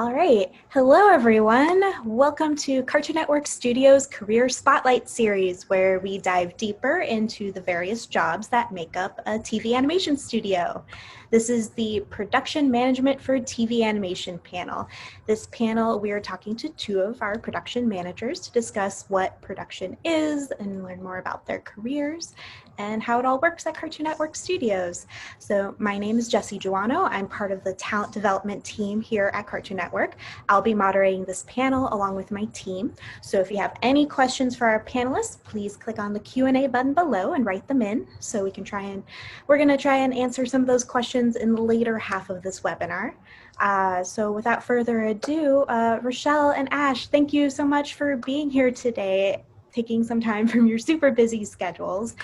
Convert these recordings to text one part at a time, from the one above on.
All right. Hello, everyone. Welcome to Cartoon Network Studios Career Spotlight Series, where we dive deeper into the various jobs that make up a TV animation studio. This is the Production Management for TV Animation panel. This panel, we are talking to two of our production managers to discuss what production is and learn more about their careers and how it all works at Cartoon Network Studios. So my name is Jessie Joanno. I'm part of the talent development team here at Cartoon Network. I'll be moderating this panel along with my team. So if you have any questions for our panelists, please click on the Q&A button below and write them in so we're going to try and answer some of those questions in the later half of this webinar. So without further ado, Rochelle and Ash, thank you so much for being here today, taking some time from your super busy schedules.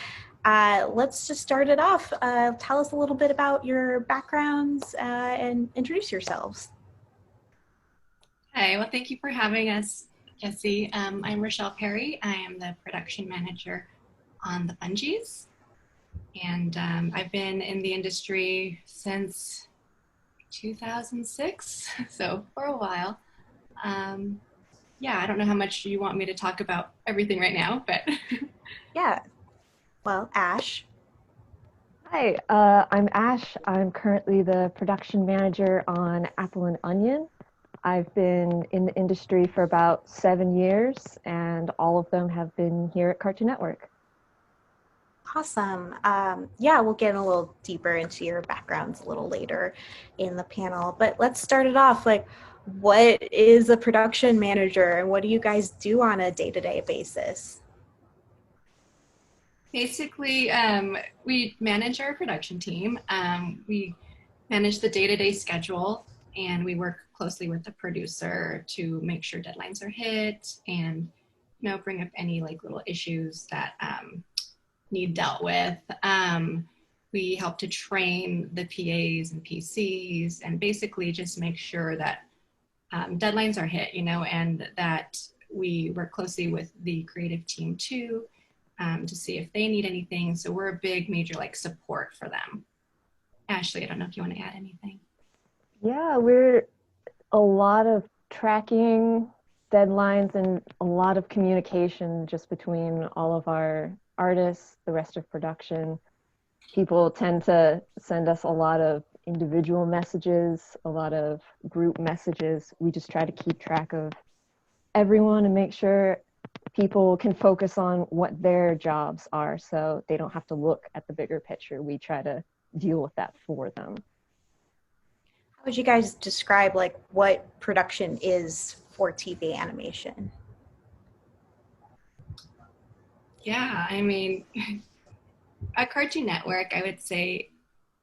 Let's just start it off. Tell us a little bit about your backgrounds and introduce yourselves. Hi, well, thank you for having us, Jessie. I'm Rochelle Perry. I am the production manager on the Fungies. And I've been in the industry since 2006, so for a while. Yeah, I don't know how much you want me to talk about everything right now, but. Yeah. Well, Ash. Hi, I'm Ash. I'm currently the production manager on Apple and Onion. I've been in the industry for about 7 years, and all of them have been here at Cartoon Network. Awesome. Yeah, we'll get a little deeper into your backgrounds a little later in the panel, but let's start it off. Like, what is a production manager and what do you guys do on a day-to-day basis? Basically, we manage our production team. We manage the day-to-day schedule, and we work closely with the producer to make sure deadlines are hit and bring up any little issues that need dealt with. We help to train the PAs and PCs and basically just make sure that deadlines are hit, and that we work closely with the creative team too, to see if they need anything. So we're a big major support for them. Ashleigh, I don't know if you want to add anything. Yeah, we're a lot of tracking deadlines and a lot of communication just between all of our artists, the rest of production. People tend to send us a lot of individual messages, a lot of group messages. We just try to keep track of everyone and make sure people can focus on what their jobs are so they don't have to look at the bigger picture. We try to deal with that for them. How would you guys describe what production is for TV animation? Yeah, I mean, at Cartoon Network, I would say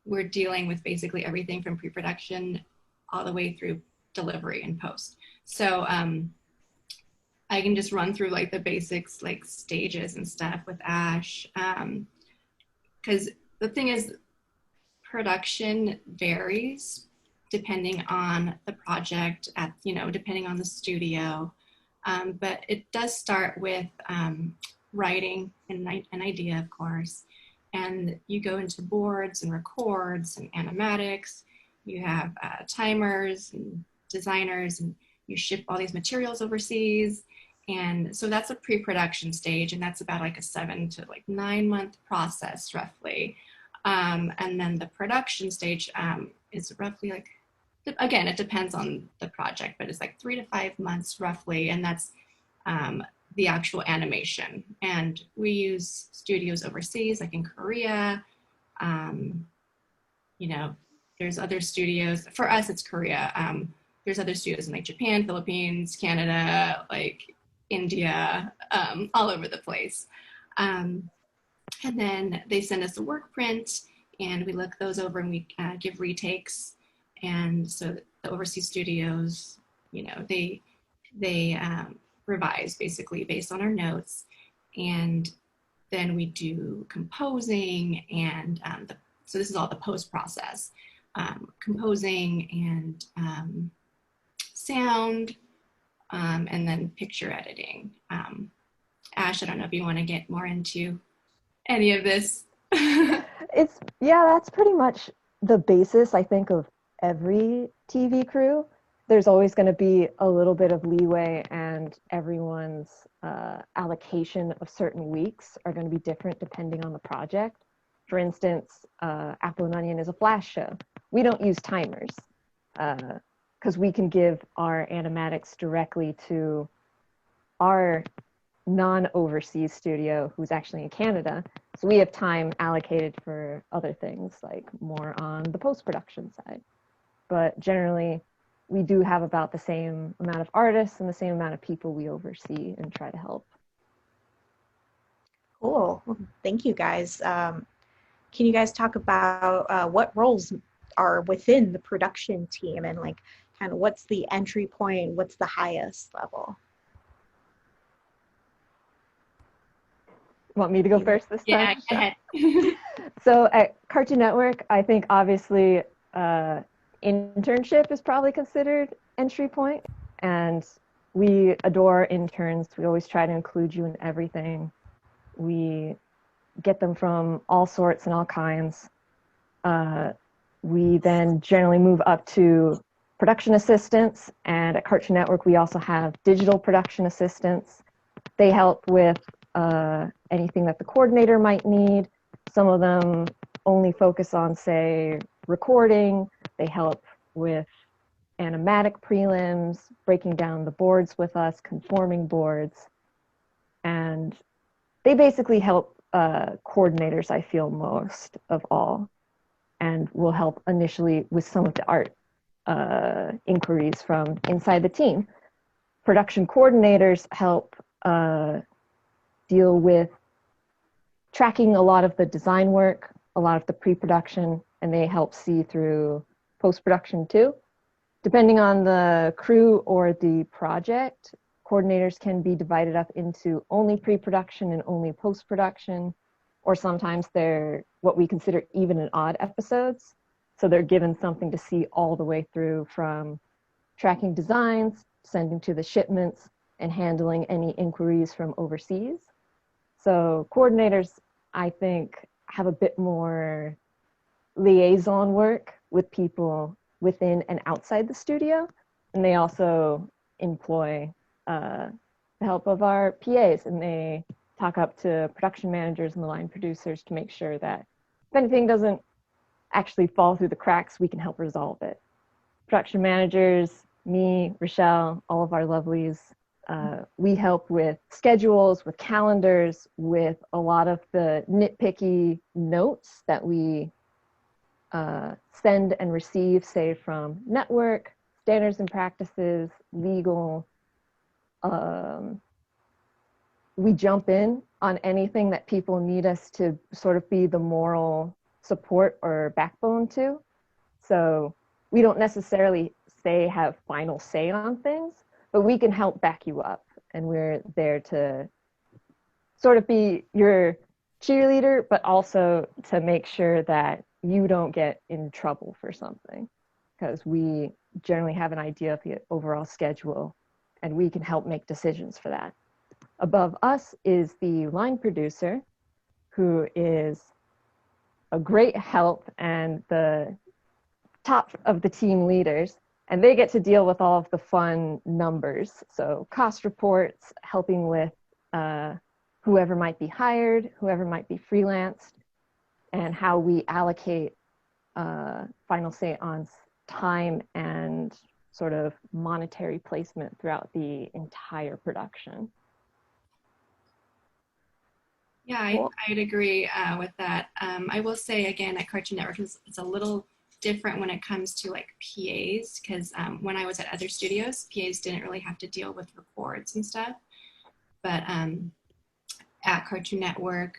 we're dealing with basically everything from pre-production all the way through delivery and post. So I can just run through the basics, stages and stuff with Ash. Because the thing is, production varies depending on the project, depending on the studio. But it does start with writing an idea, of course. And you go into boards and records and animatics. You have timers and designers, and you ship all these materials overseas. And so that's a pre-production stage, and that's about a 7 to 9 month process roughly. And then the production stage is roughly again, it depends on the project, but it's 3 to 5 months roughly, and that's the actual animation. And we use studios overseas, in Korea. There's other studios. For us, it's Korea. There's other studios in Japan, Philippines, Canada, India, all over the place. And then they send us a work print, and we look those over and we give retakes. And so the overseas studios, they revise basically based on our notes. And then we do composing and so this is all the post process, composing and sound, and then picture editing. Ash, I don't know if you want to get more into any of this. Yeah, that's pretty much the basis, I think, of every TV crew. there's always going to be a little bit of leeway, and everyone's allocation of certain weeks are going to be different depending on the project. For instance, Apple and Onion is a flash show. We don't use timers because we can give our animatics directly to our non-overseas studio who's actually in Canada. So we have time allocated for other things, like more on the post-production side. But generally, we do have about the same amount of artists and the same amount of people we oversee and try to help. Cool. Well, thank you guys. Can you guys talk about what roles are within the production team, and like kind of what's the entry point, what's the highest level? Want me to go first this time? Yeah, go ahead. So at Cartoon Network, I think obviously internship is probably considered entry point, and we adore interns. We always try to include you in everything. We get them from all sorts and all kinds. We then generally move up to production assistants, and at Cartoon Network we also have digital production assistants. They help with anything that the coordinator might need. Some of them only focus on, say, recording. They help with animatic prelims, breaking down the boards with us, conforming boards. And they basically help coordinators, I feel, most of all, and will help initially with some of the art inquiries from inside the team. Production coordinators help deal with tracking a lot of the design work, a lot of the pre-production, and they help see through post-production too. Depending on the crew or the project, coordinators can be divided up into only pre-production and only post-production, or sometimes they're what we consider even and odd episodes. So they're given something to see all the way through, from tracking designs, sending to the shipments, and handling any inquiries from overseas. So coordinators, I think, have a bit more liaison work with people within and outside the studio. And they also employ the help of our PAs, and they talk up to production managers and the line producers to make sure that if anything doesn't actually fall through the cracks, we can help resolve it. Production managers, me, Rochelle, all of our lovelies, we help with schedules, with calendars, with a lot of the nitpicky notes that we send and receive, say, from network, standards and practices, legal. We jump in on anything that people need us to sort of be the moral support or backbone to. So we don't necessarily have final say on things, but we can help back you up, and we're there to sort of be your cheerleader, but also to make sure that you don't get in trouble for something, because we generally have an idea of the overall schedule, and we can help make decisions for that. Above us is the line producer, who is a great help and the top of the team leaders. And they get to deal with all of the fun numbers. So cost reports, helping with whoever might be hired, whoever might be freelanced, and how we allocate final say on time and sort of monetary placement throughout the entire production. Yeah, Cool. I'd agree with that. I will say, again, at Cartoon Network, it's a little different when it comes to like PAs, because when I was at other studios, PAs didn't really have to deal with records and stuff. But at Cartoon Network,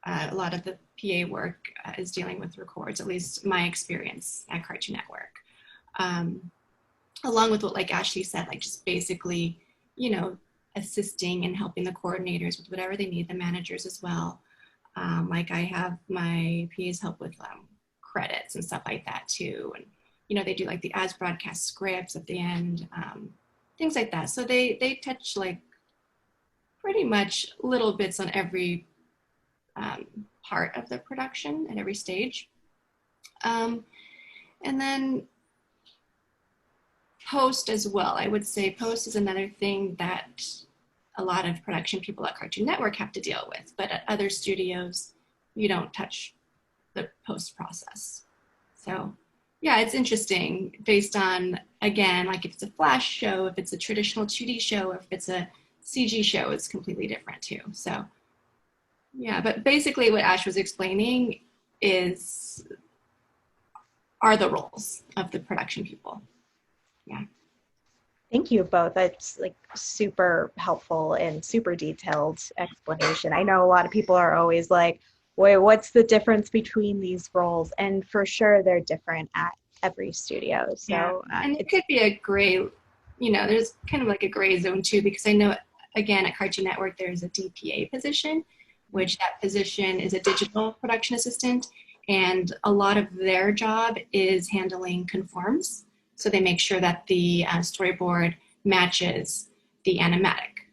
a lot of the PA work is dealing with records, at least my experience at Cartoon Network. Along with what like Ashley said, like just basically, you know, assisting and helping the coordinators with whatever they need, the managers as well. Like I have my PAs help with credits and stuff like that too. And, you know, they do like the as broadcast scripts at the end, things like that. So they touch like pretty much little bits on every part of the production at every stage. And then post as well. I would say post is another thing that a lot of production people at Cartoon Network have to deal with, but at other studios, you don't touch the post process. So yeah, it's interesting based on, again, like if it's a flash show, if it's a traditional 2D show, if it's a CG show, it's completely different too. So yeah, but basically what Ash was explaining are the roles of the production people. Yeah. Thank you both. That's like super helpful and super detailed explanation. I know a lot of people are always like, wait, what's the difference between these roles? And for sure, they're different at every studio. Yeah, So and it could be a gray, there's kind of like a gray zone too, because I know, again, at Cartoon Network, there's a DPA position, which that position is a digital production assistant. And a lot of their job is handling conforms. So they make sure that the storyboard matches the animatic.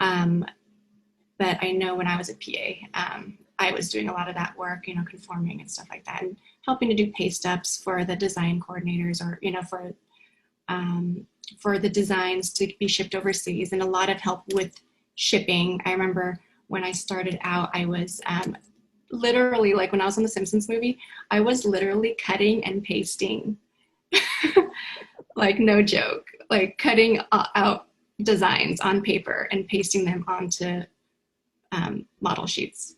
But I know when I was a PA, I was doing a lot of that work, conforming and stuff like that, and helping to do paste ups for the design coordinators, or for the designs to be shipped overseas, and a lot of help with shipping. I remember when I started out, I was literally, like when I was on the Simpsons movie, I was literally cutting and pasting, like no joke, like cutting out designs on paper and pasting them onto model sheets.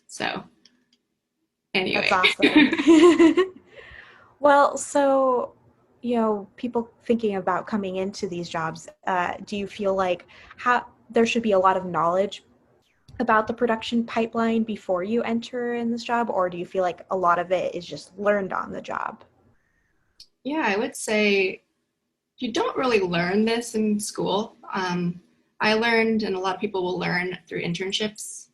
So anyway. that's awesome. Well, so, people thinking about coming into these jobs, do you feel like there should be a lot of knowledge about the production pipeline before you enter in this job, or do you feel like a lot of it is just learned on the job? Yeah, I would say you don't really learn this in school. I learned, and a lot of people will learn through internships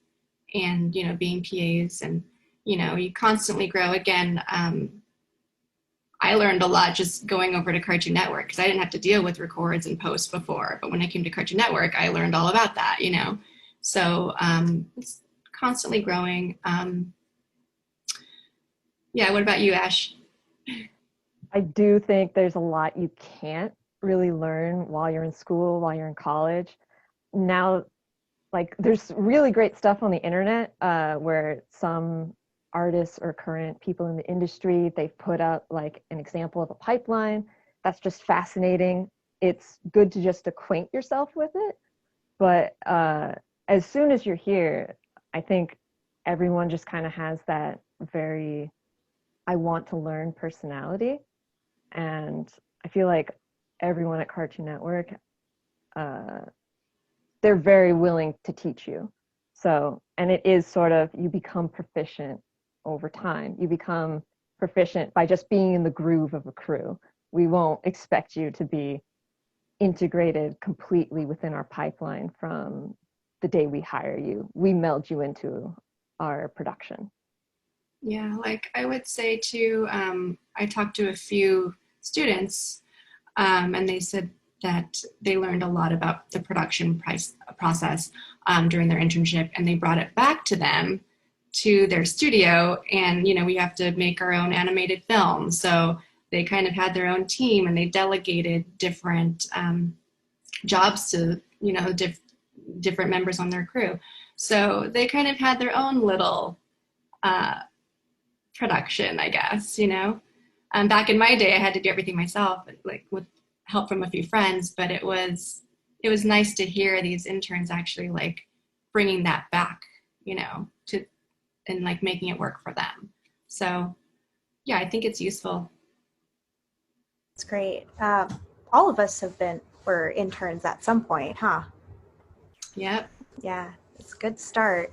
and, being PAs, and, you constantly grow. Again, I learned a lot just going over to Cartoon Network, because I didn't have to deal with records and posts before. But when I came to Cartoon Network, I learned all about that, So it's constantly growing. Yeah, what about you, Ash? I do think there's a lot you can't really learn while you're in school, while you're in college. Now, like, there's really great stuff on the internet where some artists or current people in the industry, they've put up like an example of a pipeline. That's just fascinating. It's good to just acquaint yourself with it. But as soon as you're here, I think everyone just kind of has that very I want to learn personality. And I feel like everyone at Cartoon Network, uh, they're very willing to teach you. So, and it is sort of, you become proficient over time. You become proficient by just being in the groove of a crew. We won't expect you to be integrated completely within our pipeline from the day we hire you. We meld you into our production. Yeah, like I would say too, I talked to a few students, and they said that they learned a lot about the production process during their internship, and they brought it back to them to their studio. And we have to make our own animated film, so they kind of had their own team, and they delegated different jobs to different members on their crew. So they kind of had their own little production, I guess. Back in my day, I had to do everything myself, like with help from a few friends. But it was nice to hear these interns actually like bringing that back, to and like making it work for them. So yeah, I think it's useful. It's great. All of us were interns at some point, huh? Yep. Yeah, it's a good start.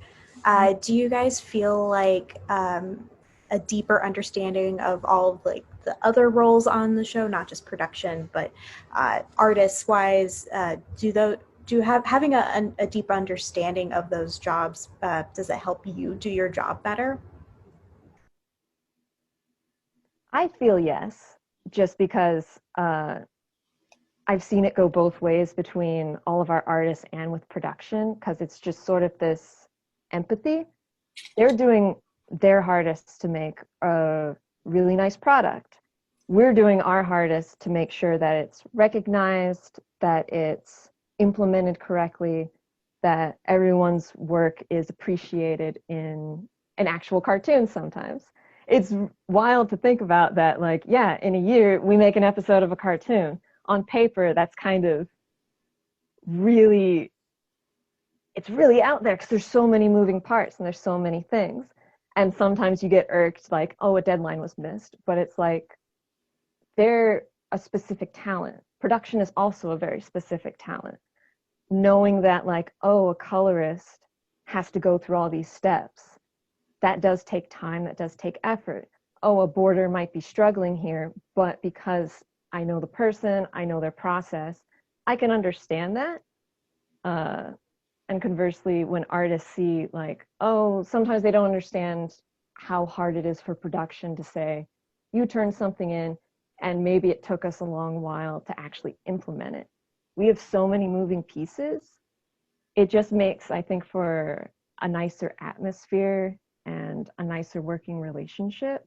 Do you guys feel like a deeper understanding of all of like the other roles on the show, not just production, but artists wise, having a deep understanding of those jobs, does it help you do your job better? I feel yes, just because I've seen it go both ways between all of our artists and with production, because it's just sort of this empathy. They're doing their hardest to make a really nice product. we're doing our hardest to make sure that it's recognized, that it's implemented correctly, that everyone's work is appreciated in an actual cartoon sometimes. It's wild to think about that, like, yeah, in a year we make an episode of a cartoon. On paper, that's kind of really, it's really out there because there's so many moving parts and there's so many things. And sometimes you get irked, like, oh, a deadline was missed. But it's like, they're a specific talent. Production is also a very specific talent. Knowing that, like, oh, a colorist has to go through all these steps, that does take time, that does take effort. Oh, a boarder might be struggling here, but because I know the person, I know their process, I can understand that. And conversely, when artists see, like, oh, sometimes they don't understand how hard it is for production to say, you turn something in, and maybe it took us a long while to actually implement it. We have so many moving pieces. It just makes, I think, for a nicer atmosphere and a nicer working relationship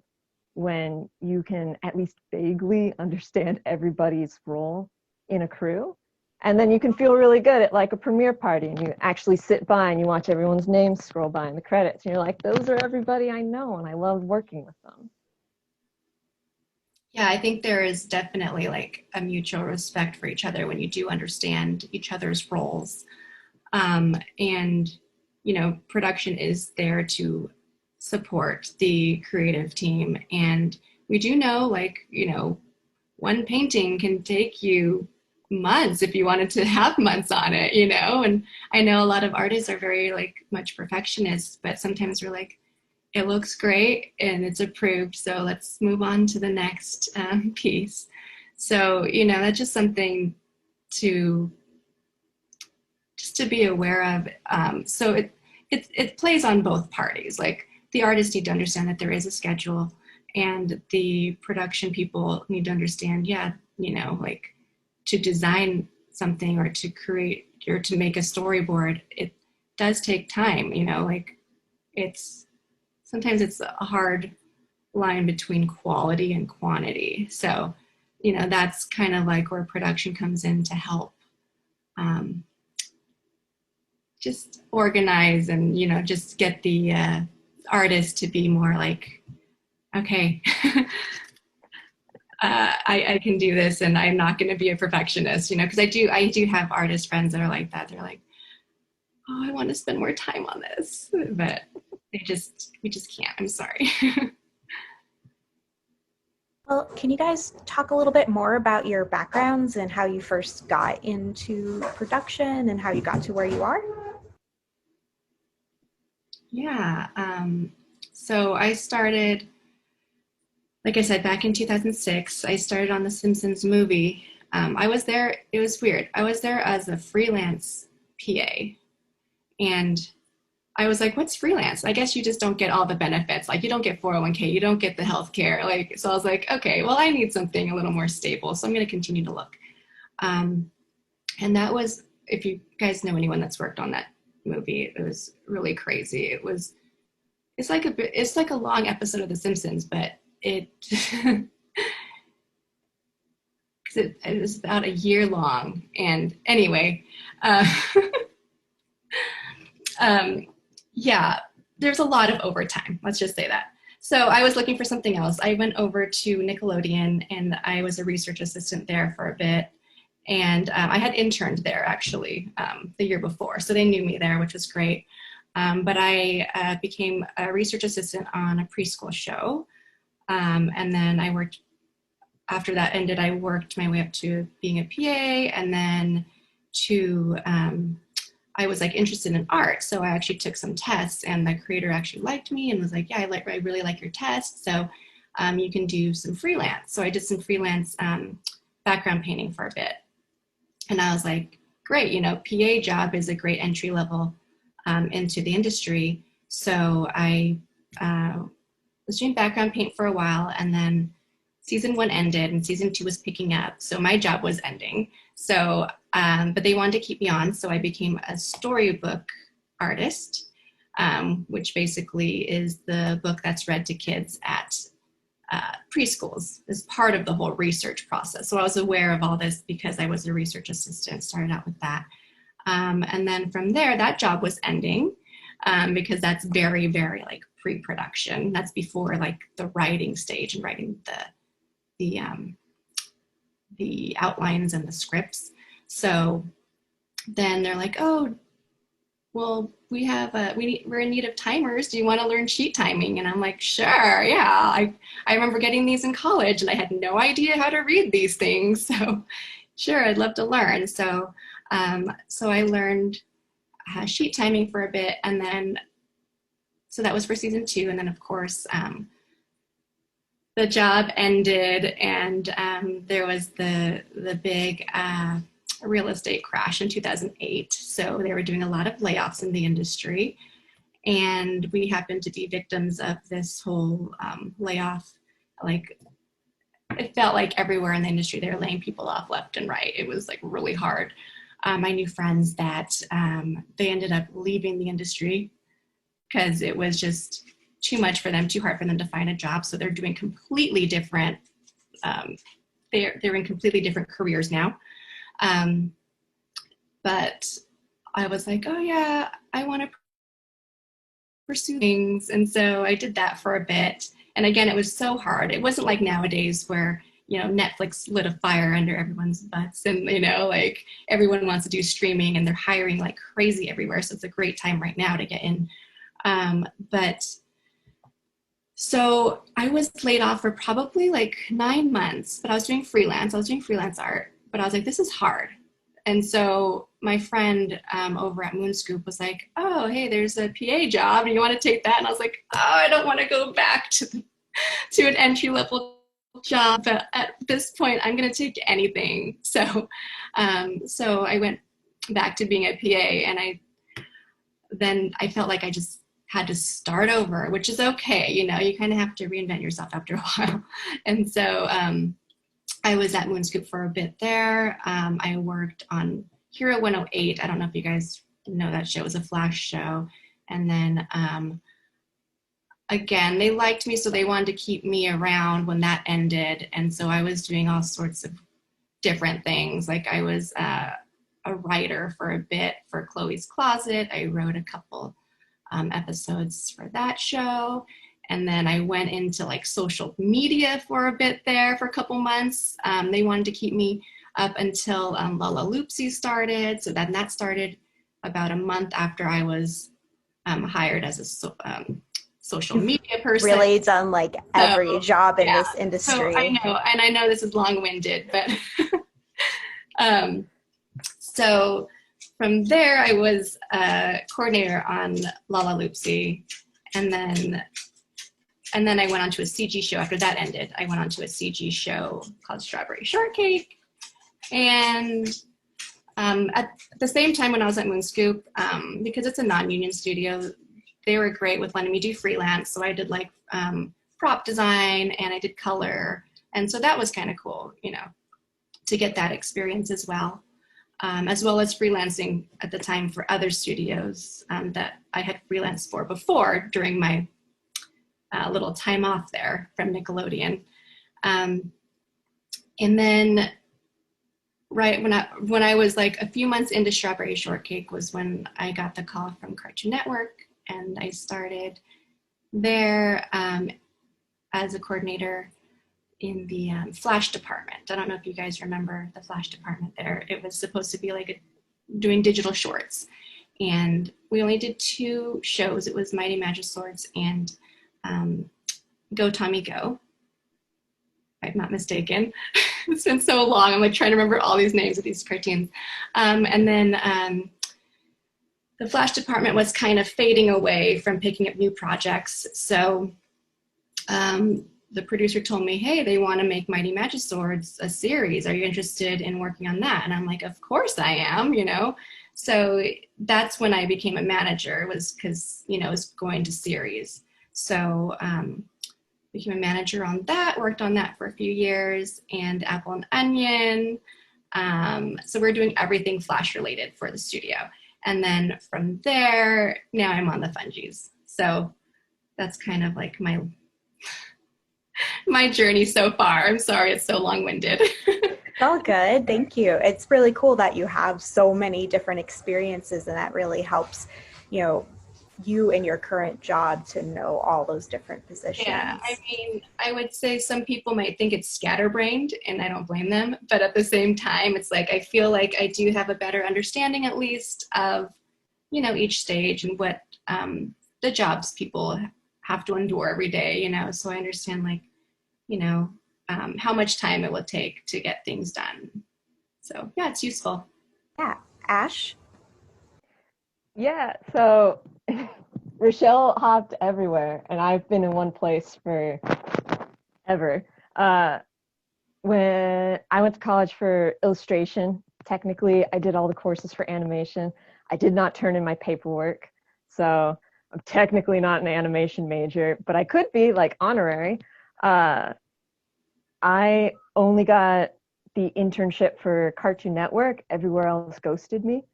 when you can at least vaguely understand everybody's role in a crew. And then you can feel really good at, like, a premiere party, and you actually sit by and you watch everyone's names scroll by in the credits, and you're like, those are everybody I know, and I love working with them. Yeah, I think there is definitely like a mutual respect for each other when you do understand each other's roles. And, you know, production is there to support the creative team. And we do know, like, you know, one painting can take you months if you wanted to have months on it, you know. And I know a lot of artists are very, like, much perfectionists, but sometimes we're like, it looks great and it's approved, so let's move on to the next piece. So, you know, that's just something to be aware of. So it plays on both parties. Like, the artists need to understand that there is a schedule, and the production people need to understand, yeah, you know, like, to design something or to create or to make a storyboard, it does take time, you know, like, sometimes it's a hard line between quality and quantity. So, you know, that's kind of like where production comes in to help just organize and, you know, just get the artist to be more like, okay, I can do this, and I'm not going to be a perfectionist, you know, because I do have artist friends that are like that. They're like, oh, I want to spend more time on this, but we just can't. I'm sorry. Well, can you guys talk a little bit more about your backgrounds and how you first got into production and how you got to where you are? Yeah. So I started, like I said, back in 2006. I started on the Simpsons movie. I was there. It was weird. I was there as a freelance PA, and I was like, what's freelance? I guess you just don't get all the benefits. Like, you don't get 401k, you don't get the healthcare. Like, so I was like, okay, well, I need something a little more stable. So I'm going to continue to look. And that was, if you guys know anyone that's worked on that movie, it was really crazy. It's like a long episode of The Simpsons, but it it was about a year long. And anyway, yeah, there's a lot of overtime. Let's just say that. So I was looking for something else. I went over to Nickelodeon, and I was a research assistant there for a bit. And I had interned there, actually, the year before. So they knew me there, which was great. But I became a research assistant on a preschool show. And then after that ended, I worked my way up to being a PA, and then I was, like, interested in art. So I actually took some tests, and the creator actually liked me and was like, yeah, I really like your test. So you can do some freelance. So I did some freelance background painting for a bit. And I was like, great, you know, PA job is a great entry level into the industry. So I was doing background paint for a while, and then season 1 ended and season 2 was picking up. So my job was ending. So, but they wanted to keep me on. So I became a storybook artist, which basically is the book that's read to kids at preschools as part of the whole research process. So I was aware of all this because I was a research assistant, started out with that. And then from there, that job was ending because that's very, very like pre-production. That's before like the writing stage and writing the outlines and the scripts. So then they're like, oh, well, we're in need of timers. Do you want to learn sheet timing? And I'm like, sure, yeah. I remember getting these in college and I had no idea how to read these things. So sure, I'd love to learn. So I learned sheet timing for a bit, and then, so that was for season 2. And then of course, the job ended, and there was the big real estate crash in 2008. So they were doing a lot of layoffs in the industry, and we happened to be victims of this whole layoff. Like, it felt like everywhere in the industry they were laying people off left and right. It was like really hard. I knew friends that they ended up leaving the industry because it was just too much for them, too hard for them to find a job. So they're doing completely different, they're in completely different careers now. But I was like, oh yeah, I want to pursue things. And so I did that for a bit. And again, it was so hard. It wasn't like nowadays where, you know, Netflix lit a fire under everyone's butts, and, you know, like everyone wants to do streaming and they're hiring like crazy everywhere. So it's a great time right now to get in. But so I was laid off for probably like 9 months, but I was doing freelance. I was doing freelance art, but I was like, this is hard. And so my friend over at Moon Scoop was like, oh, hey, there's a PA job. Do you want to take that? And I was like, oh, I don't want to go back to an entry-level job. But at this point, I'm going to take anything. So I went back to being a PA, and then I felt like I just had to start over, which is okay. You know, you kind of have to reinvent yourself after a while. And so I was at Moon Scoop for a bit there. I worked on Hero 108. I don't know if you guys know that show. It was a Flash show. And then again, they liked me, so they wanted to keep me around when that ended. And so I was doing all sorts of different things. Like I was a writer for a bit for Chloe's Closet. I wrote a couple episodes for that show. And then I went into like social media for a bit there for a couple months. They wanted to keep me up until Lala Loopsy started. So then that started about a month after I was hired as a social media person. Really done like every job in this industry. So I know, and I know this is long-winded, but so from there I was a coordinator on Lala Loopsy, and then I went on to a CG show. After that ended, I went on to a CG show called Strawberry Shortcake. And at the same time when I was at Moon Scoop, because it's a non-union studio, they were great with letting me do freelance. So I did like prop design, and I did color. And so that was kind of cool, you know, to get that experience as well as freelancing at the time for other studios that I had freelanced for before during my little time off there from Nickelodeon. And then right when I was like a few months into Strawberry Shortcake was when I got the call from Cartoon Network, and I started there as a coordinator in the Flash department. I don't know if you guys remember the Flash department there. It was supposed to be like doing digital shorts, and we only did 2 shows. It was Mighty Magic Swords and Go Tommy Go, if I'm not mistaken. It's been so long. I'm like trying to remember all these names of these cartoons. And then the Flash department was kind of fading away from picking up new projects. So the producer told me, hey, they want to make Mighty Magic Swords a series. Are you interested in working on that? And I'm like, of course I am, you know. So that's when I became a manager, was because, you know, it was going to series. So became a manager on that, worked on that for a few years, and Apple and Onion. So we're doing everything Flash related for the studio. And then from there, now I'm on the Fungies. So that's kind of like my my journey so far. I'm sorry it's so long-winded. It's all good. Thank you. It's really cool that you have so many different experiences, and that really helps, you know, you in your current job to know all those different Yeah, I positions. mean, I would say some people might think it's scatterbrained, and I don't blame them. But at the same time, it's like I feel like I do have a better understanding, at least, of each stage and what the jobs people have to endure every day. So I understand like you know how much time it will take to get things done. So yeah, it's useful. Yeah. Ash? Yeah, so Rochelle hopped everywhere, and I've been in one place for ever. Uh, when I went to college for illustration, technically I did all the courses for animation. I did not turn in my paperwork, so I'm technically not an animation major, but I could be like honorary. Uh, I only got the internship for Cartoon Network. Everywhere else ghosted me.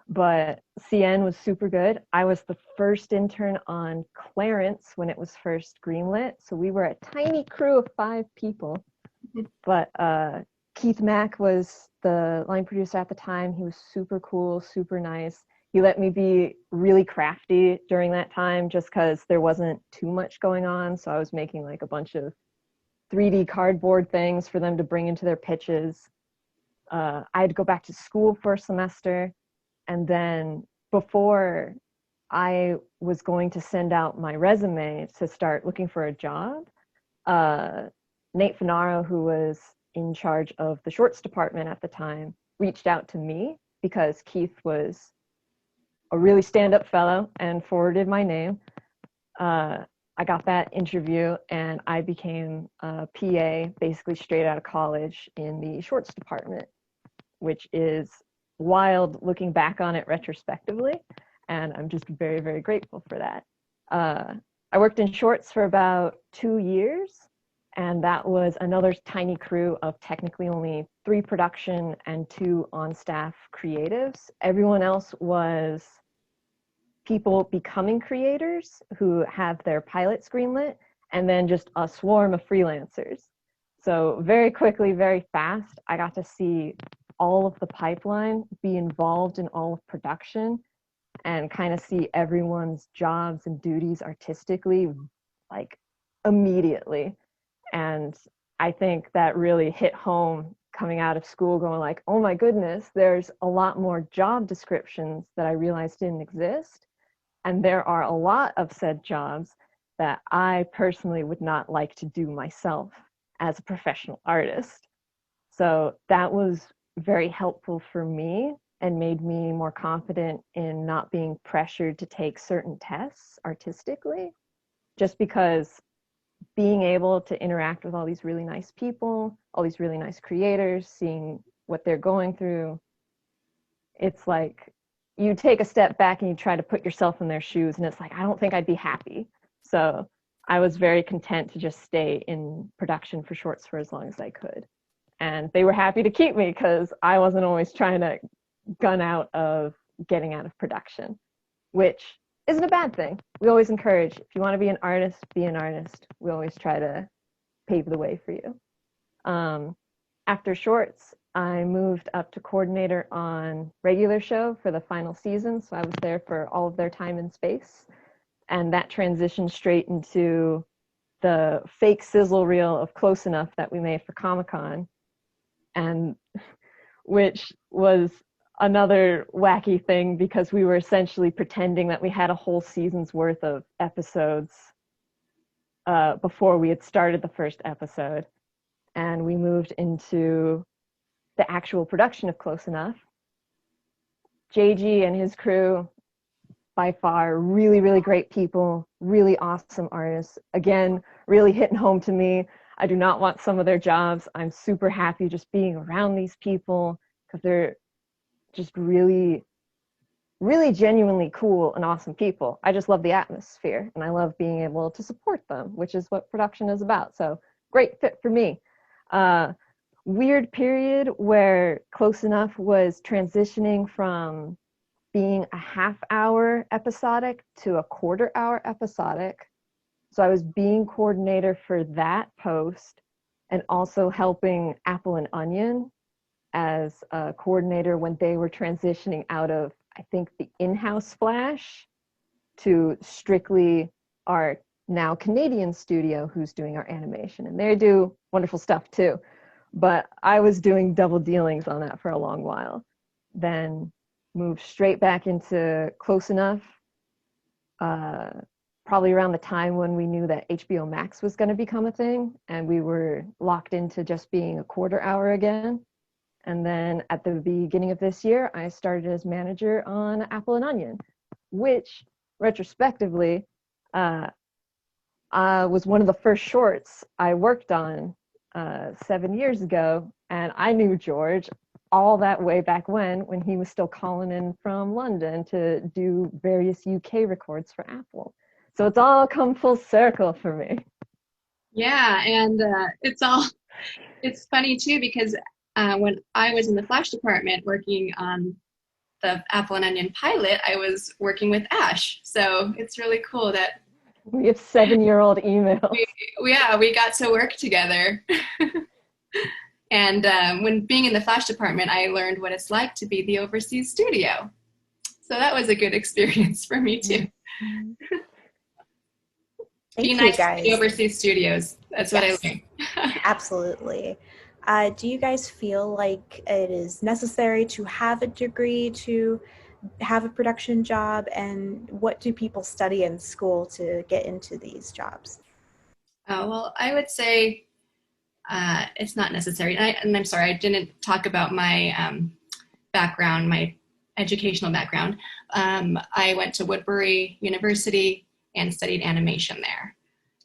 But CN was super good. I was the first intern on Clarence when it was first greenlit. So we were a tiny crew of 5 people. But Keith Mack was the line producer at the time. He was super cool, super nice. He let me be really crafty during that time just because there wasn't too much going on. So I was making like a bunch of 3D cardboard things for them to bring into their pitches. I had to go back to school for a semester. And then before I was going to send out my resume to start looking for a job, uh, Nate Finaro, who was in charge of the shorts department at the time, reached out to me because Keith was a really stand-up fellow and forwarded my name. I got that interview and I became a PA basically straight out of college in the shorts department, which is wild looking back on it retrospectively. And I'm just very, very grateful for that. I worked in shorts for about 2 years, and that was another tiny crew of technically only 3 production and 2 on staff creatives. Everyone else was people becoming creators who have their pilots greenlit, and then just a swarm of freelancers. So very quickly, very fast, I got to see all of the pipeline, be involved in all of production, and kind of see everyone's jobs and duties artistically like immediately. And I think that really hit home coming out of school, going like, oh my goodness, there's a lot more job descriptions that I realized didn't exist. And there are a lot of said jobs that I personally would not like to do myself as a professional artist. So that was very helpful for me and made me more confident in not being pressured to take certain tests artistically, just because being able to interact with all these really nice people, all these really nice creators, seeing what they're going through, it's like you take a step back and you try to put yourself in their shoes, and it's like, I don't think I'd be happy. So I was very content to just stay in production for shorts for as long as I could. And they were happy to keep me because I wasn't always trying to gun out of getting out of production, which isn't a bad thing. We always encourage, if you want to be an artist, be an artist. We always try to pave the way for you. After shorts, I moved up to coordinator on regular show for the final season. So I was there for all of their time and space. And that transitioned straight into the fake sizzle reel of Close Enough that we made for Comic-Con, and which was another wacky thing because we were essentially pretending that we had a whole season's worth of episodes before we had started the first episode. And we moved into the actual production of Close Enough. JG and his crew, by far, really, really great people, really awesome artists. Again, really hitting home to me. I do not want some of their jobs. I'm super happy just being around these people because they're just really, really genuinely cool and awesome people. I just love the atmosphere and I love being able to support them, which is what production is about. So great fit for me. Weird period where Close Enough was transitioning from being a half-hour episodic to a quarter-hour episodic. So I was being coordinator for that post and also helping Apple and Onion as a coordinator when they were transitioning out of, I think, the in-house Flash to strictly our now Canadian studio who's doing our animation. And they do wonderful stuff too. But I was doing double dealings on that for a long while. Then moved straight back into Close Enough, probably around the time when we knew that HBOMax was going to become a thing, and we were locked into just being a quarter hour again. And then at the beginning of this year, I started as manager on Apple and Onion, which retrospectively was one of the first shorts I worked on 7 years ago. And I knew George all that way back when he was still calling in from London to do various UK records for Apple. So it's all come full circle for me. Yeah, and it's funny too, because when I was in the Flash department working on the Apple and Onion pilot, I was working with Ash. So it's really cool that we have 7-year-old emails. We got to work together. And when being in the Flash department, I learned what it's like to be the overseas studio. So that was a good experience for me too. Thank be you, nice guys. to the overseas studios. That's what I learned. Absolutely. Do you guys feel like it is necessary to have a degree to have a production job, and what do people study in school to get into these jobs? Well, I would say it's not necessary. And I'm sorry, I didn't talk about my background, my educational background. I went to Woodbury University and studied animation there.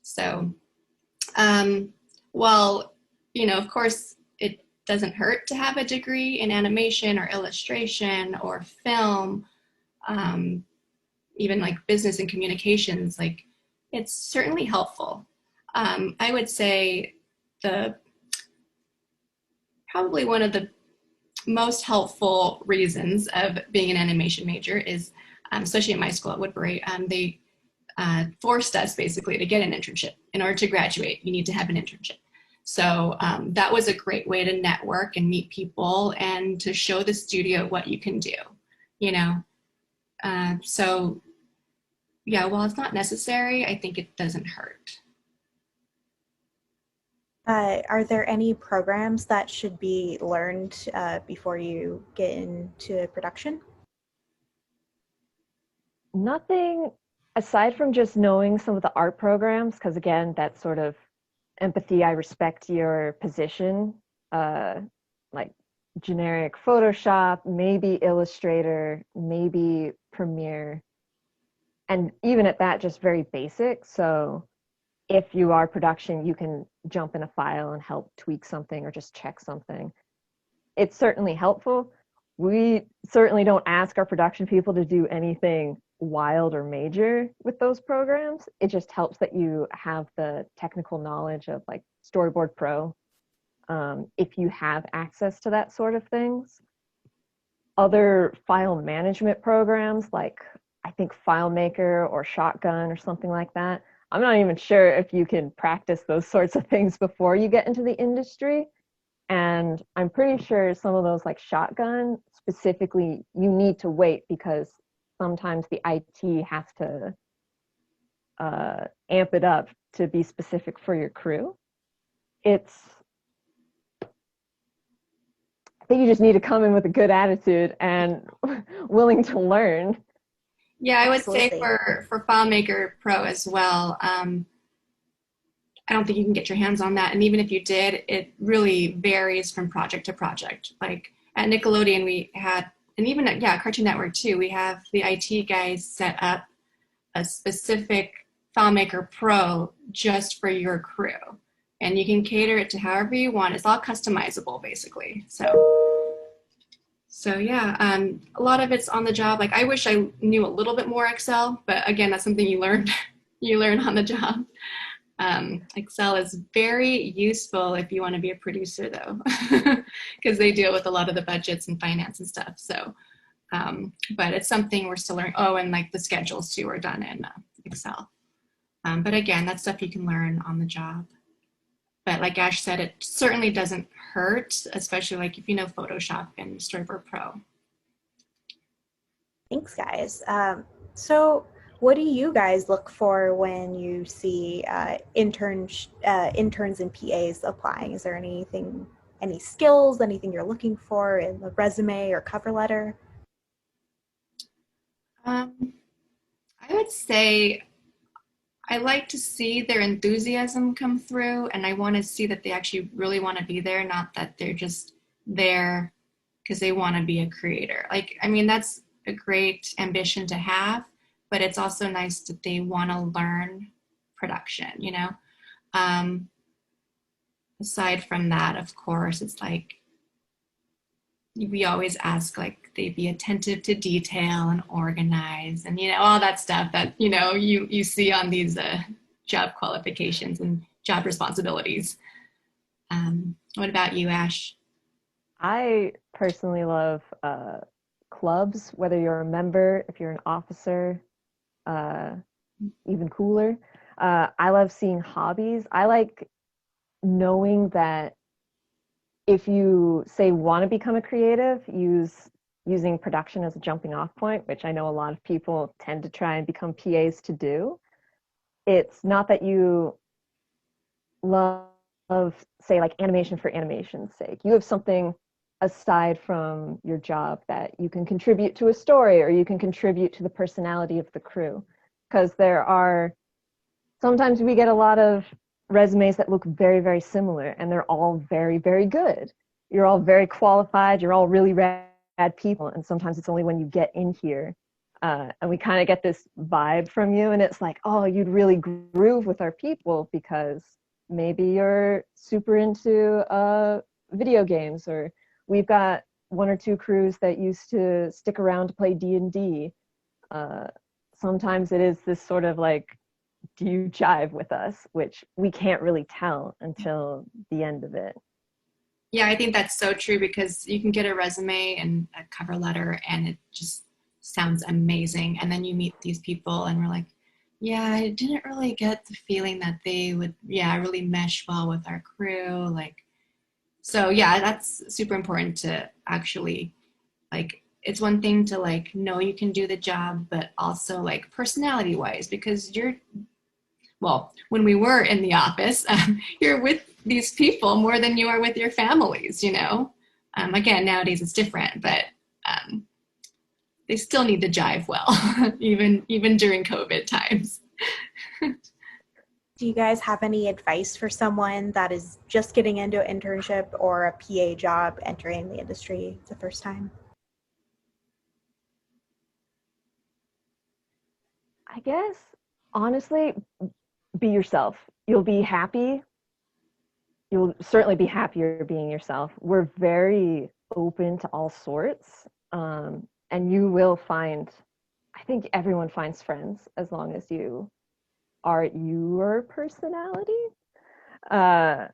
So, well, of course, it doesn't hurt to have a degree in animation or illustration or film, even like business and communications. Like, it's certainly helpful. I would say probably one of the most helpful reasons of being an animation major is, especially at my school at Woodbury, they forced us basically to get an internship. In order to graduate, you need to have an internship. So that was a great way to network and meet people and to show the studio what you can do, So yeah, while it's not necessary, I think it doesn't hurt. Are there any programs that should be learned before you get into production? Nothing aside from just knowing some of the art programs, because again, that's sort of empathy. I respect your position, like generic Photoshop, maybe Illustrator, maybe Premiere, and even at that, just very basic. So if you are production, you can jump in a file and help tweak something or just check something. It's certainly helpful. We certainly don't ask our production people to do anything wild or major with those programs. It just helps that you have the technical knowledge of like Storyboard Pro, if you have access to that sort of things. Other file management programs like I think FileMaker or Shotgun or something like that. I'm not even sure if you can practice those sorts of things before you get into the industry. And I'm pretty sure some of those like Shotgun specifically, you need to wait because sometimes the IT has to amp it up to be specific for your crew. I think you just need to come in with a good attitude and willing to learn. Yeah, I would say for FileMaker Pro as well, I don't think you can get your hands on that. And even if you did, it really varies from project to project. Like at Nickelodeon, we had, and even at Cartoon Network too, we have the IT guys set up a specific FileMaker Pro just for your crew. And you can cater it to however you want. It's all customizable, basically. So yeah, a lot of it's on the job. Like I wish I knew a little bit more Excel, but again, that's something you learn on the job. Excel is very useful if you want to be a producer though, because they deal with a lot of the budgets and finance and stuff. So, but it's something we're still learning. Oh, and like the schedules too are done in Excel. But again, that's stuff you can learn on the job. But like Ash said, it certainly doesn't hurt, especially like if you know Photoshop and Storyboard Pro. Thanks, guys. So, what do you guys look for when you see interns and PAs applying? Is there anything, any skills, anything you're looking for in the resume or cover letter? Um, I would say I like to see their enthusiasm come through, and I want to see that they actually really want to be there, not that they're just there because they want to be a creator. Like, I mean, that's a great ambition to have, but it's also nice that they want to learn production, you know? Um, Aside from that, of course, it's like we always ask like they be attentive to detail and organized and all that stuff that you see on these job qualifications and job responsibilities. What about you, Ash? I personally love clubs, whether you're a member, if you're an officer, uh, even cooler. I love seeing hobbies. I like knowing that if you say want to become a creative, using production as a jumping off point, which I know a lot of people tend to try and become PAs to do. It's not that you love, say, like animation for animation's sake. You have something aside from your job that you can contribute to a story or you can contribute to the personality of the crew. Because sometimes we get a lot of resumes that look very, very similar and they're all very, very good. You're all very qualified. You're all really rad people. And sometimes it's only when you get in here and we kind of get this vibe from you. And it's like, oh, you'd really groove with our people because maybe you're super into video games, or we've got one or two crews that used to stick around to play D&D. Sometimes it is this sort of like, do you jive with us, which we can't really tell until the end of it. Yeah, I think that's so true because you can get a resume and a cover letter and it just sounds amazing. And then you meet these people and we're like, yeah, I didn't really get the feeling that they would, really mesh well with our crew. Like, so yeah, that's super important to actually like, it's one thing to like know you can do the job, but also like personality wise, because when we were in the office, you're with these people more than you are with your families, Again, nowadays it's different, but they still need to jive well, even during COVID times. Do you guys have any advice for someone that is just getting into an internship or a PA job entering the industry the first time? I guess, honestly, be yourself. You'll be happy. You'll certainly be happier being yourself. We're very open to all sorts. And you will find, I think everyone finds friends as long as you are your personality. Uh,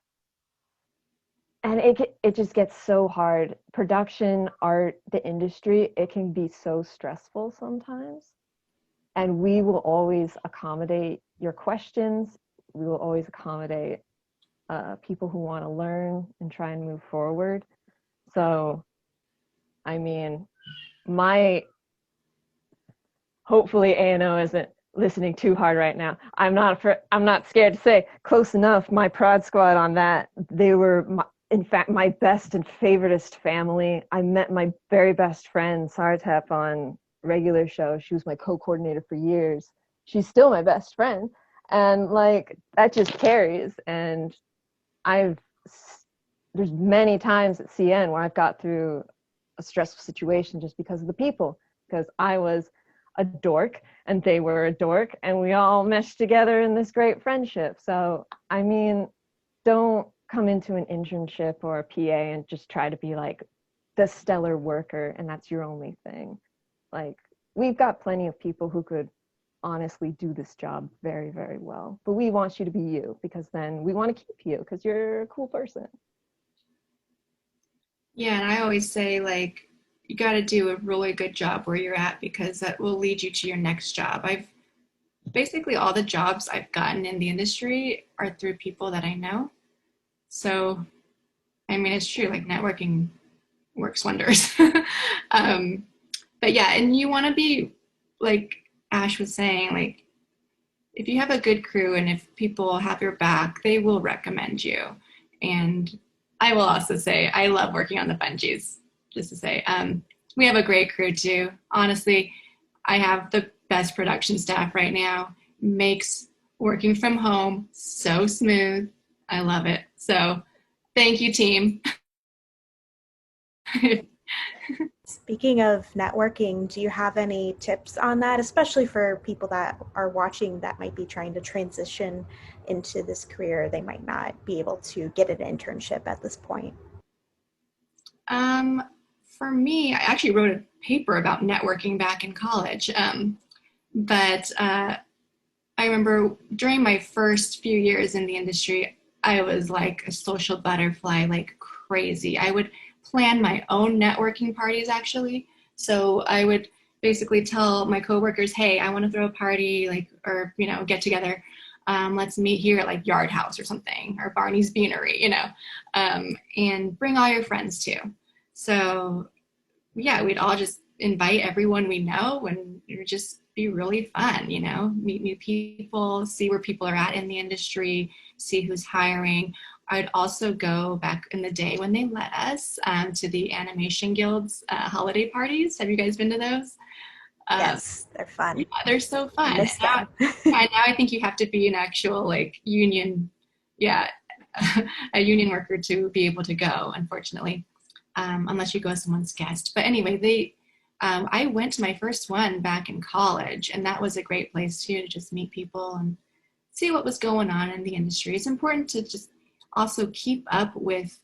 and it just gets so hard. Production, art, the industry, it can be so stressful sometimes. And we will always accommodate your questions. We will always accommodate people who want to learn and try and move forward. So, I mean, hopefully A&O isn't listening too hard right now. I'm not scared to say close enough. My prod squad on that, they were in fact my best and favoriteest family. I met my very best friend Sartep on regular show. She was my co-coordinator for years. She's still my best friend, and like that just carries. And there's many times at CN where I've got through a stressful situation just because of the people, because I was a dork and they were a dork and we all meshed together in this great friendship. So, I mean, don't come into an internship or a PA and just try to be like the stellar worker and that's your only thing. Like, we've got plenty of people who could honestly do this job very, very well. But we want you to be you because then we want to keep you because you're a cool person. Yeah, and I always say like you got to do a really good job where you're at because that will lead you to your next job. basically all the jobs I've gotten in the industry are through people that I know. So, I mean, it's true, like networking works wonders. um, but yeah, and you want to be, like Ash was saying, like, if you have a good crew and if people have your back, they will recommend you. And I will also say, I love working on the Fungies, just to say. We have a great crew too. Honestly, I have the best production staff right now. Makes working from home so smooth. I love it. So thank you, team. Speaking of networking, do you have any tips on that, especially for people that are watching that might be trying to transition into this career? They might not be able to get an internship at this point. Um, for me, I actually wrote a paper about networking back in college. But I remember during my first few years in the industry, I was like a social butterfly, like crazy. I would plan my own networking parties actually. So I would basically tell my coworkers, hey, I want to throw a party, like, or, get together. Let's meet here at like Yard House or something, or Barney's Beanery, and bring all your friends too. So yeah, we'd all just invite everyone we know, and it would just be really fun, meet new people, see where people are at in the industry, see who's hiring. I'd also go back in the day when they let us to the Animation Guild's holiday parties. Have you guys been to those? Yes, they're fun. Yeah, they're so fun. I miss them. And now I think you have to be an actual like union, yeah, a union worker to be able to go, unfortunately. Unless you go as someone's guest. But anyway, I went to my first one back in college, and that was a great place too, to just meet people and see what was going on in the industry. It's important to just also keep up with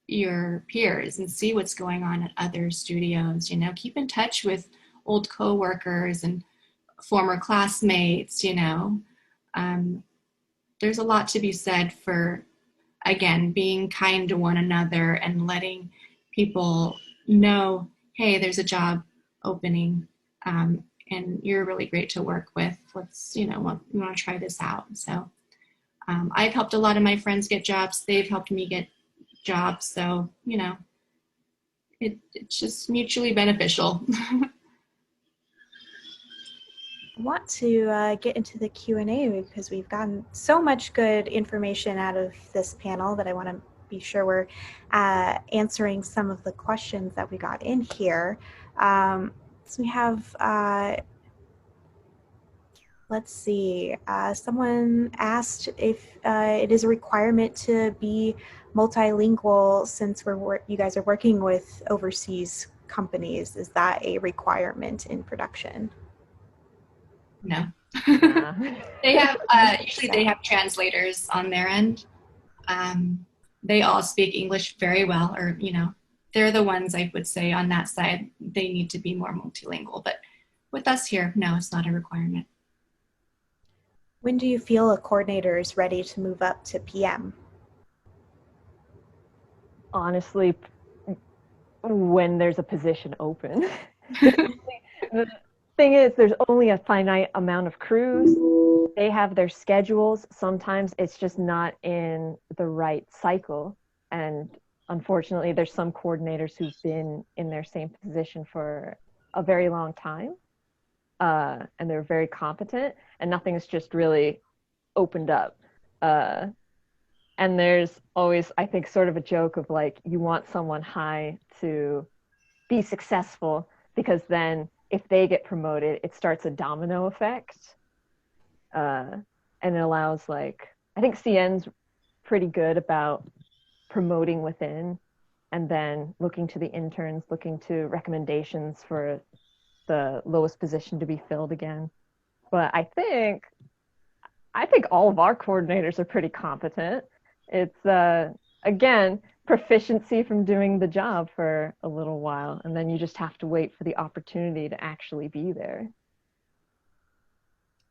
your peers and see what's going on at other studios, keep in touch with old coworkers and former classmates, there's a lot to be said for, again, being kind to one another and letting people know, hey, there's a job opening, and you're really great to work with. Let's, we want to try this out. So I've helped a lot of my friends get jobs. They've helped me get jobs. So, it's just mutually beneficial. I want to get into the Q&A because we've gotten so much good information out of this panel that I want to be sure we're answering some of the questions that we got in here. So we have, let's see, someone asked if it is a requirement to be multilingual since you guys are working with overseas companies. Is that a requirement in production? No. They have, usually they have translators on their end. They all speak English very well, or, they're the ones I would say on that side, they need to be more multilingual. But with us here, no, it's not a requirement. When do you feel a coordinator is ready to move up to PM? Honestly, when there's a position open. The thing is, there's only a finite amount of crews. They have their schedules. Sometimes it's just not in the right cycle. And unfortunately, there's some coordinators who've been in their same position for a very long time. And they're very competent, and nothing's just really opened up. And there's always, I think, sort of a joke of like, you want someone high to be successful, because then if they get promoted, it starts a domino effect. And it allows, like, I think CN's pretty good about promoting within and then looking to the interns, looking to recommendations for the lowest position to be filled again. But I think all of our coordinators are pretty competent. It's again, proficiency from doing the job for a little while, and then you just have to wait for the opportunity to actually be there.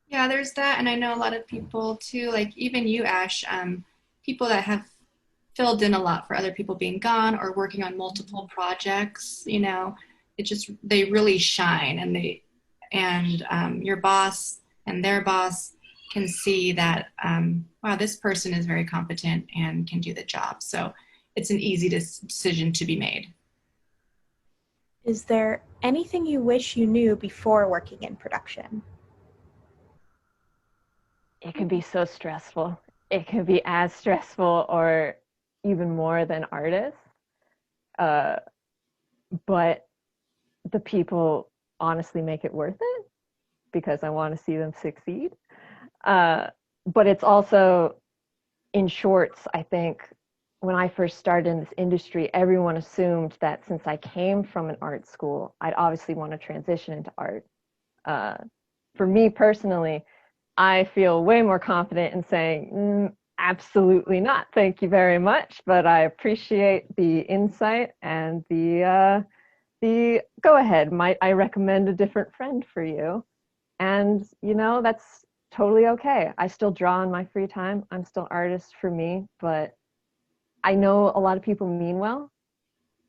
Yeah, there's that. And I know a lot of people too, like even you, Ash, people that have filled in a lot for other people being gone or working on multiple projects, it just, they really shine, and your boss and their boss can see that, wow, this person is very competent and can do the job. So it's an easy decision to be made. Is there anything you wish you knew before working in production? It can be so stressful. It can be as stressful or even more than artists. But the people honestly make it worth it because I want to see them succeed. But it's also in shorts, I think when I first started in this industry, everyone assumed that since I came from an art school, I'd obviously want to transition into art. For me personally, I feel way more confident in saying, absolutely not, thank you very much, but I appreciate the insight and the go ahead, might I recommend a different friend for you? And, that's totally okay. I still draw in my free time. I'm still artist for me, but I know a lot of people mean well.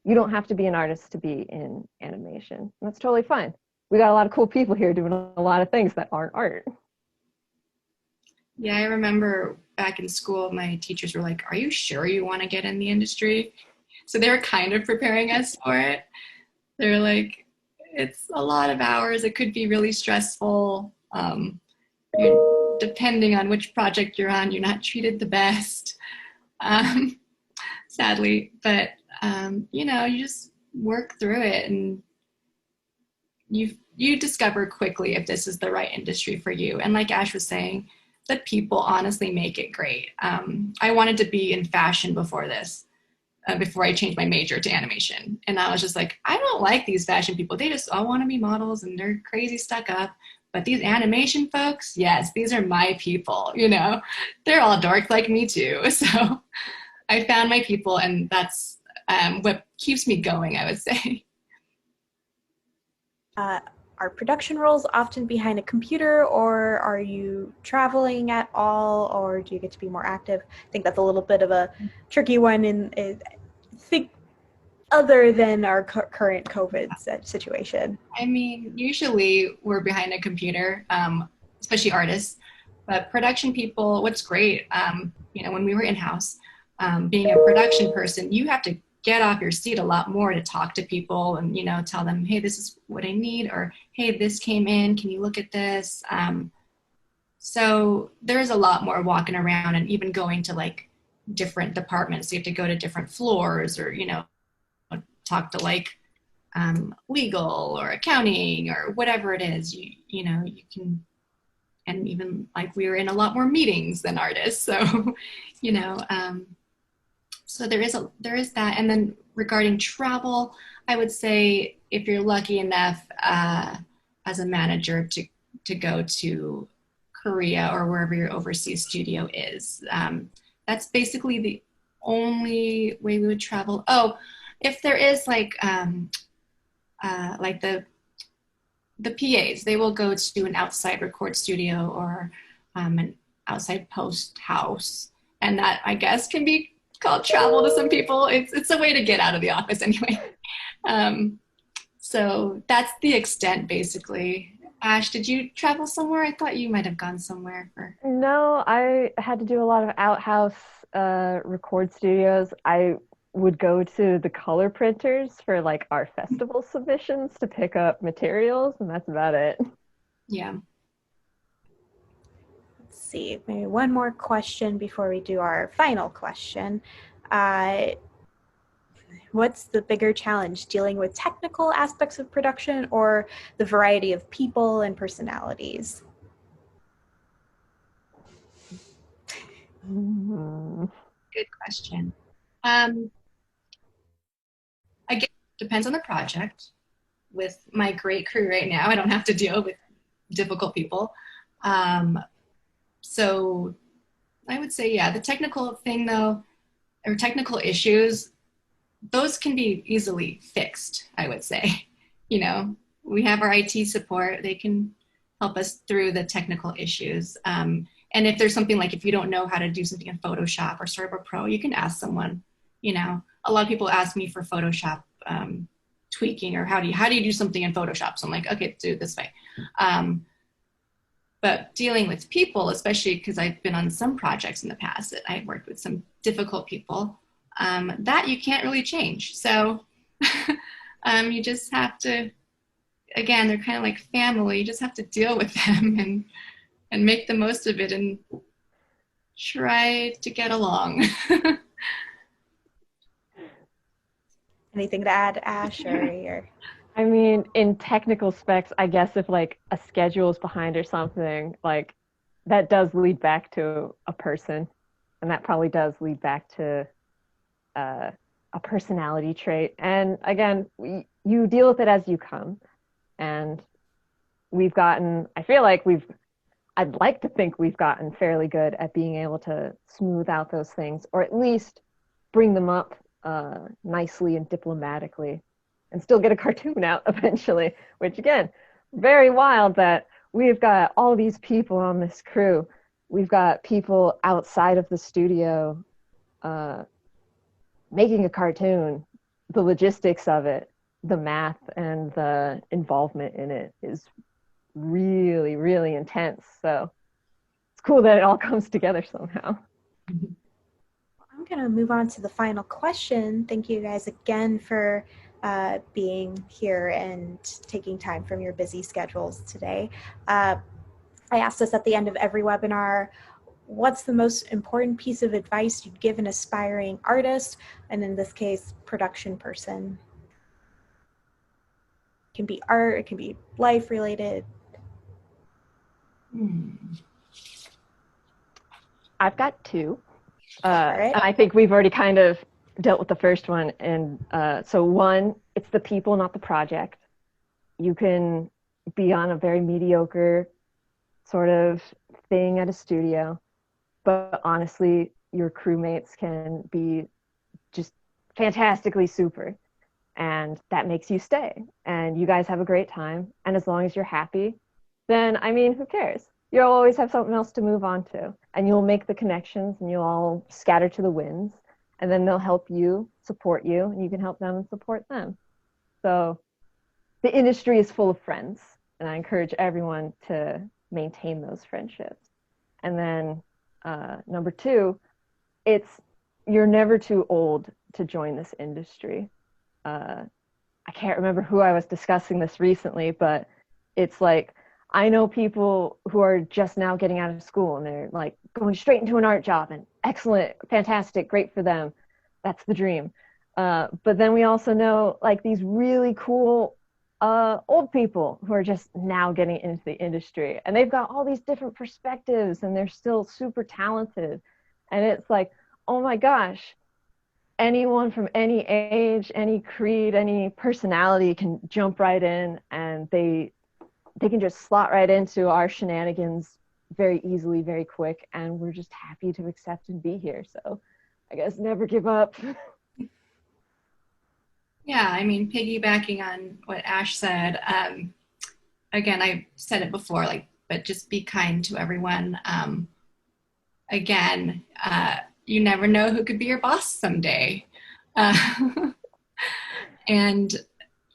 You don't have to be an artist to be in animation. That's totally fine. We got a lot of cool people here doing a lot of things that aren't art. Yeah, I remember back in school, my teachers were like, are you sure you want to get in the industry? So they were kind of preparing us for it. They're like, it's a lot of hours. It could be really stressful. Depending on which project you're on, you're not treated the best, sadly. But, you just work through it and you discover quickly if this is the right industry for you. And like Ash was saying, the people honestly make it great. I wanted to be in fashion before this. Before I changed my major to animation. And I was just like, I don't like these fashion people. They just all want to be models and they're crazy stuck up. But these animation folks, yes, these are my people, They're all dorks like me too. So I found my people and that's what keeps me going, I would say. Are production roles often behind a computer, or are you traveling at all, or do you get to be more active? I think that's a little bit of a tricky one I think other than our current COVID situation. I mean, usually we're behind a computer, especially artists, but production people, what's great, when we were in-house, being a production person, you have to get off your seat a lot more to talk to people and, tell them, hey, this is what I need, or hey, this came in, can you look at this? So there's a lot more walking around and even going to like different departments. You have to go to different floors or, talk to like legal or accounting or whatever it is, you can, and even like we were in a lot more meetings than artists. So, so there is that. And then regarding travel, I would say if you're lucky enough as a manager to go to Korea or wherever your overseas studio is, that's basically the only way we would travel. Oh, if there is like the PAs, they will go to an outside record studio or an outside post house, and that I guess can be called travel to some people. It's a way to get out of the office anyway. So that's the extent basically. Ash, did you travel somewhere? I thought you might have gone somewhere for. No, I had to do a lot of outhouse record studios. I would go to the color printers for like our festival submissions to pick up materials, and that's about it. Yeah. Let's see, maybe one more question before we do our final question. What's the bigger challenge, dealing with technical aspects of production or the variety of people and personalities? Good question. Again, depends on the project. With my great crew right now, I don't have to deal with difficult people. So I would say, yeah, the technical thing though, or technical issues, those can be easily fixed, I would say. We have our IT support. They can help us through the technical issues. And if there's something like, if you don't know how to do something in Photoshop or Cerebro Pro, you can ask someone. A lot of people ask me for Photoshop tweaking or how do you do something in Photoshop? So I'm like, okay, do it this way. But dealing with people, especially because I've been on some projects in the past that I've worked with some difficult people, that you can't really change. So you just have to, again, they're kind of like family. You just have to deal with them and make the most of it and try to get along. Anything to add, Ash, or I mean, in technical specs, I guess if like a schedule is behind or something, like that does lead back to a person, and that probably does lead back to a personality trait. And again, you deal with it as you come. And I feel like I'd like to think we've gotten fairly good at being able to smooth out those things, or at least bring them up nicely and diplomatically, and still get a cartoon out eventually, which again, very wild that we've got all these people on this crew. We've got people outside of the studio making a cartoon. The logistics of it, the math and the involvement in it is really, really intense. So it's cool that it all comes together somehow. I'm going to move on to the final question. Thank you guys again for being here and taking time from your busy schedules today. I asked this at the end of every webinar, what's the most important piece of advice you'd give an aspiring artist, and in this case, production person? It can be art, it can be life related. I've got two. And I think we've already kind of dealt with the first one. And so one, it's the people, not the project. You can be on a very mediocre sort of thing at a studio, but honestly, your crewmates can be just fantastically super. And that makes you stay. And you guys have a great time. And as long as you're happy, then, I mean, who cares? You'll always have something else to move on to. And you'll make the connections and you'll all scatter to the winds. And then they'll help you, support you, and you can help them and support them. So the industry is full of friends. And I encourage everyone to maintain those friendships. And then number two, you're never too old to join this industry. I can't remember who I was discussing this recently, but it's like, I know people who are just now getting out of school and they're like going straight into an art job, and excellent, fantastic, great for them. That's the dream. But then we also know like these really cool old people who are just now getting into the industry, and they've got all these different perspectives and they're still super talented. And it's like, oh my gosh, anyone from any age, any creed, any personality can jump right in, and they can just slot right into our shenanigans very easily, very quick, and we're just happy to accept and be here. So I guess never give up. Yeah, I mean, piggybacking on what Ash said, again, I said it before, like, but just be kind to everyone. Again, you never know who could be your boss someday. And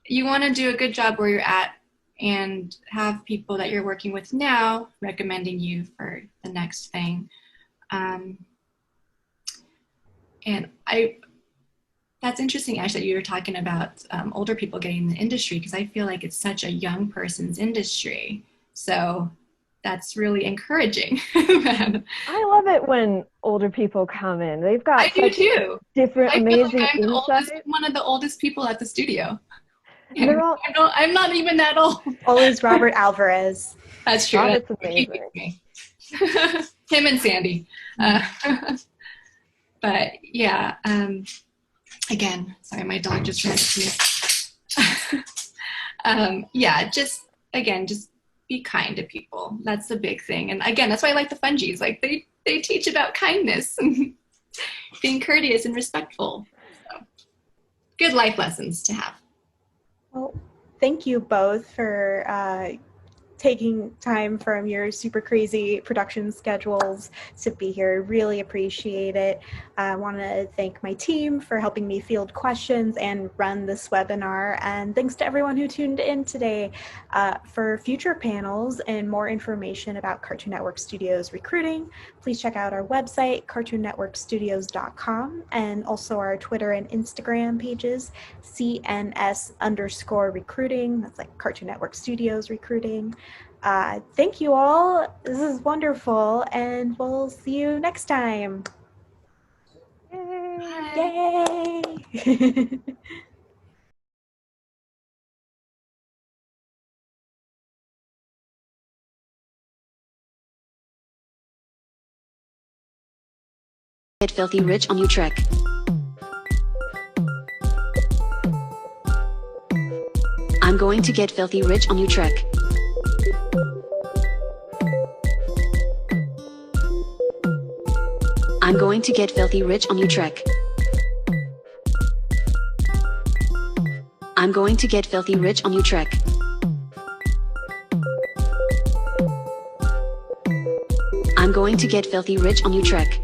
you want to do a good job where you're at and have people that you're working with now recommending you for the next thing. And that's interesting, Ash, that you were talking about older people getting in the industry, because I feel like it's such a young person's industry. So that's really encouraging. I love it when older people come in. They've got such different, amazing insight. One of the oldest people at the studio. I'm not even that old. Always Robert Alvarez. That's true. Robert's amazing. Him and Sandy. But yeah, again, sorry, my dog just ran at me. Yeah, just be kind to people. That's the big thing. And again, that's why I like the Fungies. Like they teach about kindness and being courteous and respectful. So, good life lessons to have. Well, thank you both for taking time from your super crazy production schedules to be here. Really appreciate it. I want to thank my team for helping me field questions and run this webinar. And thanks to everyone who tuned in today. For future panels and more information about Cartoon Network Studios recruiting, please check out our website, cartoonnetworkstudios.com, and also our Twitter and Instagram pages, CNS_recruiting. That's like Cartoon Network Studios recruiting. Thank you all. This is wonderful, and we'll see you next time. Yay! Yay! Get filthy rich on Utrecht. I'm going to get filthy rich on Utrecht. I'm going to get filthy rich on Utrecht. I'm going to get filthy rich on Utrecht. I'm going to get filthy rich on Utrecht.